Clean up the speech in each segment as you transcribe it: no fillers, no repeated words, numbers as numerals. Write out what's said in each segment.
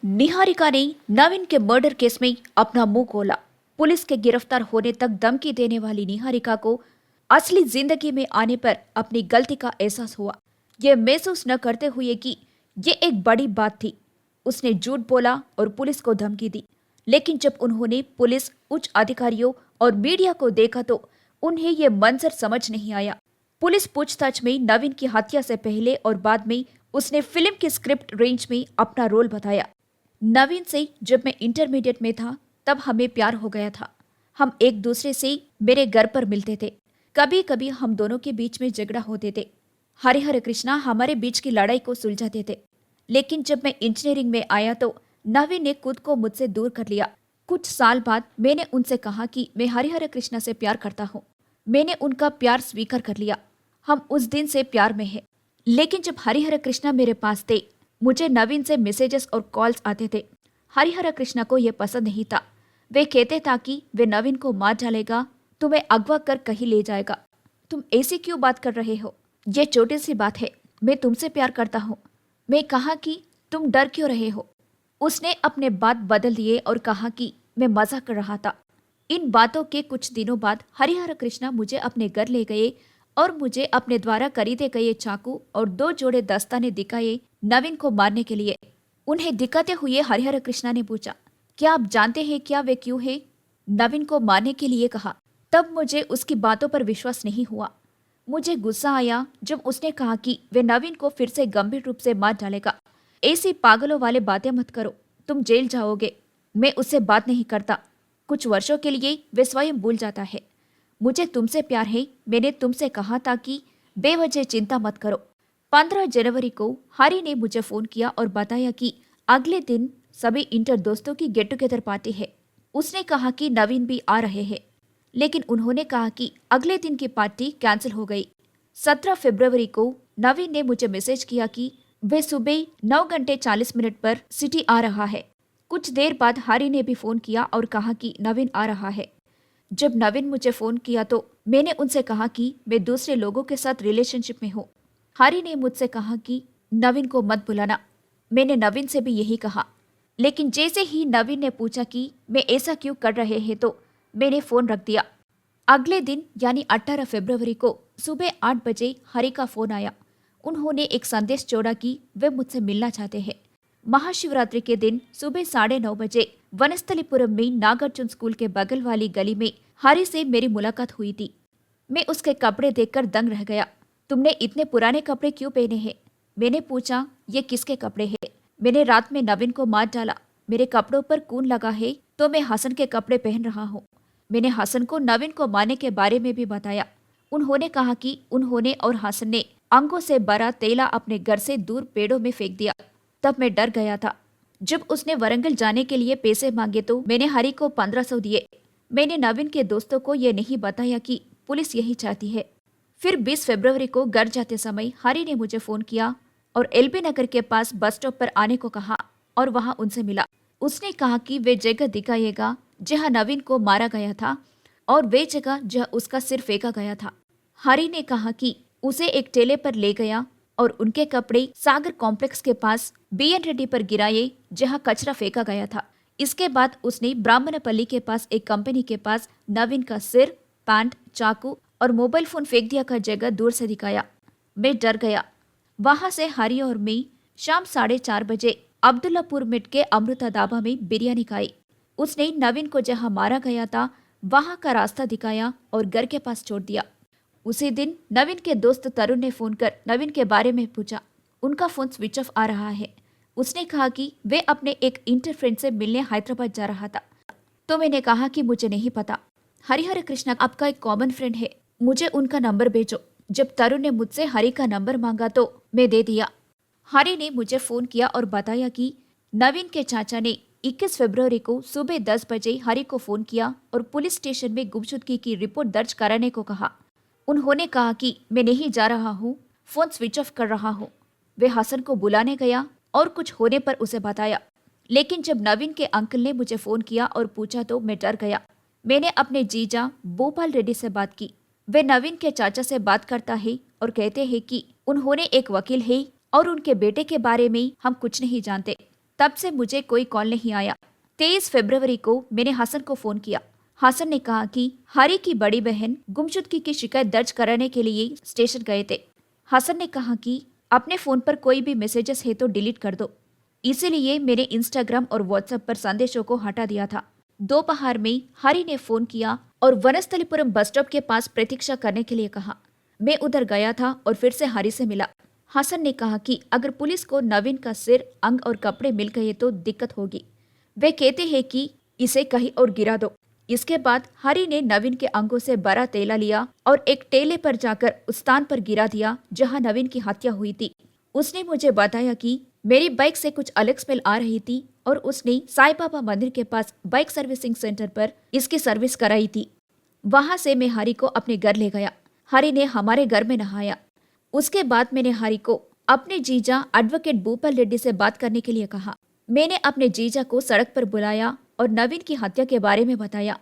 निहारिका ने नवीन के murder case में अपना मुंह खोला। पुलिस के गिरफ्तार होने तक धमकी देने वाली निहारिका को असली जिंदगी में आने पर अपनी गलती का एहसास हुआ। ये महसूस न करते हुए कि ये एक बड़ी बात थी, उसने झूठ बोला और पुलिस को धमकी दी। लेकिन जब उन्होंने पुलिस, उच्च अधिकारियों और मीडिया को देखा तो उन्हें ये मंजर समझ नहीं आया। पुलिस पूछताछ में नवीन की हत्या से पहले और बाद में उसने फिल्म की स्क्रिप्ट रेंज में अपना रोल बताया। नवीन से जब मैं इंटरमीडिएट में था तब हमें प्यार हो गया था। हम एक दूसरे से मेरे घर पर मिलते थे। कभी कभी हम दोनों के बीच में झगड़ा होते थे। हरिहर कृष्णा हमारे बीच की लड़ाई को सुलझाते थे। लेकिन जब मैं इंजीनियरिंग में आया तो नवीन ने खुद को मुझसे दूर कर लिया। कुछ साल बाद मैंने उनसे कहा कि मैं हरिहर कृष्णा से प्यार करता हूँ। मैंने उनका प्यार स्वीकार कर लिया। हम उस दिन से प्यार में हैं। लेकिन जब हरिहर कृष्णा मेरे पास थे, मुझे नवीन से मैसेजेस और कॉल्स आते थे। हरिहर कृष्णा को यह पसंद नहीं था। वे कहते था कि वे नवीन को मार डालेगा, तुम्हें अगवा कर कहीं ले जाएगा। तुम ऐसी क्यों बात कर रहे हो? ये छोटी सी बात है, मैं तुमसे प्यार करता हूँ। मैं कहा कि तुम डर क्यों रहे हो? उसने अपने बात बदल दिए और कहा कि मैं मजाक कर रहा था। इन बातों के कुछ दिनों बाद हरिहर कृष्णा मुझे अपने घर ले गए और मुझे अपने द्वारा खरीदे गए चाकू और 2 जोड़े दस्ताने दिखाए नवीन को मारने के लिए। उन्हें दिखाते हुए हरिहर कृष्णा ने पूछा, क्या आप जानते हैं क्या वे क्यों है? नवीन को मारने के लिए कहा। तब मुझे उसकी बातों पर विश्वास नहीं हुआ। मुझे गुस्सा आया जब उसने कहा कि वे नवीन को फिर से गंभीर रूप से मार डालेगा। ऐसी पागलों वाले बातें मत करो, तुम जेल जाओगे। मैं उससे बात नहीं करता। कुछ वर्षों के लिए वे स्वयं भूल जाता है। मुझे तुमसे प्यार है, मैंने तुमसे कहा था कि बेवजह चिंता मत करो। 15 जनवरी को हरी ने मुझे फोन किया और बताया कि अगले दिन सभी इंटर दोस्तों की गेट टुगेदर पार्टी है। उसने कहा कि नवीन भी आ रहे हैं, लेकिन उन्होंने कहा कि अगले दिन की पार्टी कैंसिल हो गई। 17 फरवरी को नवीन ने मुझे मैसेज किया कि वे सुबह 9:40 पर सिटी आ रहा है। कुछ देर बाद हरी ने भी फोन किया और कहा कि नवीन आ रहा है। जब नवीन मुझे फोन किया तो मैंने उनसे कहा कि मैं दूसरे लोगों के साथ रिलेशनशिप में हूँ। हरी ने मुझसे कहा कि नवीन को मत बुलाना। मैंने नवीन से भी यही कहा। लेकिन जैसे ही नवीन ने पूछा कि मैं ऐसा क्यों कर रहे हैं तो मैंने फोन रख दिया। अगले दिन यानी 18 फरवरी को सुबह 8 बजे हरी का फोन आया। उन्होंने एक संदेश छोड़ा कि वे मुझसे मिलना चाहते हैं। महाशिवरात्रि के दिन सुबह 9:30 बजे वनस्थलीपुरम में नागार्जुन स्कूल के बगल वाली गली में हरी से मेरी मुलाकात हुई थी। मैं उसके कपड़े देखकर दंग रह गया। तुमने इतने पुराने कपड़े क्यों पहने हैं? मैंने पूछा, ये किसके कपड़े हैं? मैंने रात में नवीन को मार डाला। मेरे कपड़ों पर खून लगा है तो मैं हसन के कपड़े पहन रहा हूँ। मैंने हसन को नवीन को मारने के बारे में भी बताया। उन्होंने कहा कि उन्होंने और हसन ने अंगों से भरा तेला अपने घर से दूर पेड़ों में फेंक दिया। तब मैं डर गया था। जब उसने वरंगल जाने के लिए पैसे मांगे तो मैंने हरी को 1500 दिए। मैंने नवीन के दोस्तों को ये नहीं बताया कि पुलिस यही चाहती है। फिर 20 फरवरी को घर जाते समय हरी ने मुझे फोन किया और एलबी नगर के पास बस स्टॉप पर आने को कहा और वहां उनसे मिला। उसने कहा कि वे जगह दिखाएगा जहां नवीन को मारा गया था और वे जगह जहां उसका सिर फेंका गया था। हरी ने कहा कि उसे एक ठेले पर ले गया और उनके कपड़े सागर कॉम्प्लेक्स के पास बीएन रेड्डी पर गिराए जहां कचरा फेंका गया था। इसके बाद उसने ब्राह्मणपल्ली के पास एक कंपनी के पास नवीन का सिर, पैंट, चाकू और मोबाइल फोन फेंक दिया का जगह दूर से दिखाया। मैं डर गया। वहां से हरी और मैं शाम 4:30 बजे अब्दुल्लापुर मिड के अमृता ढाबा में बिरयानी खाई। उसने नवीन को जहां मारा गया था वहां का रास्ता दिखाया और घर के पास छोड़ दिया। उसी दिन नवीन के दोस्त तरुण ने फोन कर नवीन के बारे में पूछा। उनका फोन स्विच ऑफ आ रहा है। उसने कहा कि वे अपने एक इंटर फ्रेंड से मिलने हैदराबाद जा रहा था। तो मैंने कहा कि मुझे नहीं पता। हरिहर कृष्णा आपका एक कॉमन फ्रेंड है, मुझे उनका नंबर भेजो। जब तरुण ने मुझसे हरी का नंबर मांगा तो मैं दे दिया। हरी ने मुझे फोन किया और बताया कि नवीन के चाचा ने 21 फरवरी को सुबह 10 बजे हरी को फोन किया और पुलिस स्टेशन में गुमशुदगी की रिपोर्ट दर्ज कराने को कहा। उन्होंने कहा कि मैं नहीं जा रहा हूँ, फोन स्विच ऑफ कर रहा हूँ। वे हसन को बुलाने गया और कुछ होने पर उसे बताया। लेकिन जब नवीन के अंकल ने मुझे फोन किया और पूछा तो मैं डर गया। मैंने अपने जीजा भोपाल रेड्डी से बात की। वे नवीन के चाचा से बात करता है और कहते हैं कि उन्होंने एक वकील है और उनके बेटे के बारे में हम कुछ नहीं जानते। तब से मुझे कोई कॉल नहीं आया। 23 फरवरी को मैंने हसन को फोन किया। हसन ने कहा कि हरी की बड़ी बहन गुमशुदगी की शिकायत दर्ज कराने के लिए स्टेशन गए थे। हसन ने कहा कि अपने फोन पर कोई भी मैसेजेस है तो डिलीट कर दो। इसीलिए मैंने इंस्टाग्राम और व्हाट्सएप पर संदेशों को हटा दिया था। दोपहर में हरी ने फोन किया और वनस्थलीपुरम बस स्टॉप के पास प्रतीक्षा करने के लिए कहा। मैं उधर गया था और फिर से हरी से मिला। हसन ने कहा कि अगर पुलिस को नवीन का सिर, अंग और कपड़े मिल गए तो दिक्कत होगी। वे कहते हैं कि इसे कहीं और गिरा दो। इसके बाद हरी ने नवीन के अंगों से बड़ा तेला लिया और एक टेले पर जाकर उस स्थान पर गिरा दिया जहां नवीन की हत्या हुई थी। उसने मुझे बताया कि मेरी बाइक से कुछ अलग स्मेल आ रही थी और उसने साईं बाबा मंदिर के पास बाइक सर्विसिंग सेंटर पर इसकी सर्विस कराई थी। वहां से मैं हरी को अपने घर ले गया। हरी ने हमारे घर में नहाया। उसके बाद मैंने हरी को अपने जीजा एडवोकेट भूपाल रेड्डी से बात करने के लिए कहा। मैंने अपने जीजा को सड़क पर बुलाया और नवीन की हत्या के बारे में बताया।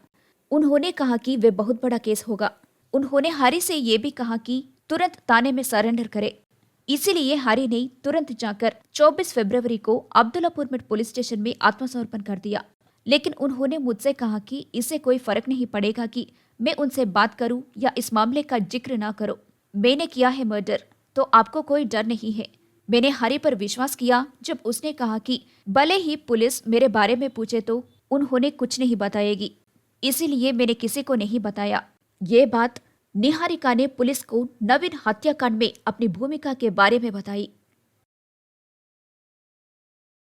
उन्होंने कहा कि वे बहुत बड़ा केस होगा। उन्होंने हरी से ये भी कहा कि तुरंत थाने में सरेंडर करे। इसीलिए हरी ने तुरंत जाकर 24 फरवरी को अब्दुल्लापुर में पुलिस स्टेशन में आत्मसमर्पण कर दिया। लेकिन उन्होंने मुझसे कहा कि इससे कोई फर्क नहीं पड़ेगा कि मैं उनसे बात करूं या इस मामले का जिक्र ना करो। मैंने किया है मर्डर, तो आपको कोई डर नहीं है। मैंने हरी पर विश्वास किया जब उसने कहा कि भले ही पुलिस मेरे बारे में पूछे तो उन्होंने कुछ नहीं बताएगी। इसीलिए मैंने किसी को नहीं बताया। ये बात निहारिका ने पुलिस को नवीन हत्याकांड में अपनी भूमिका के बारे में बताई।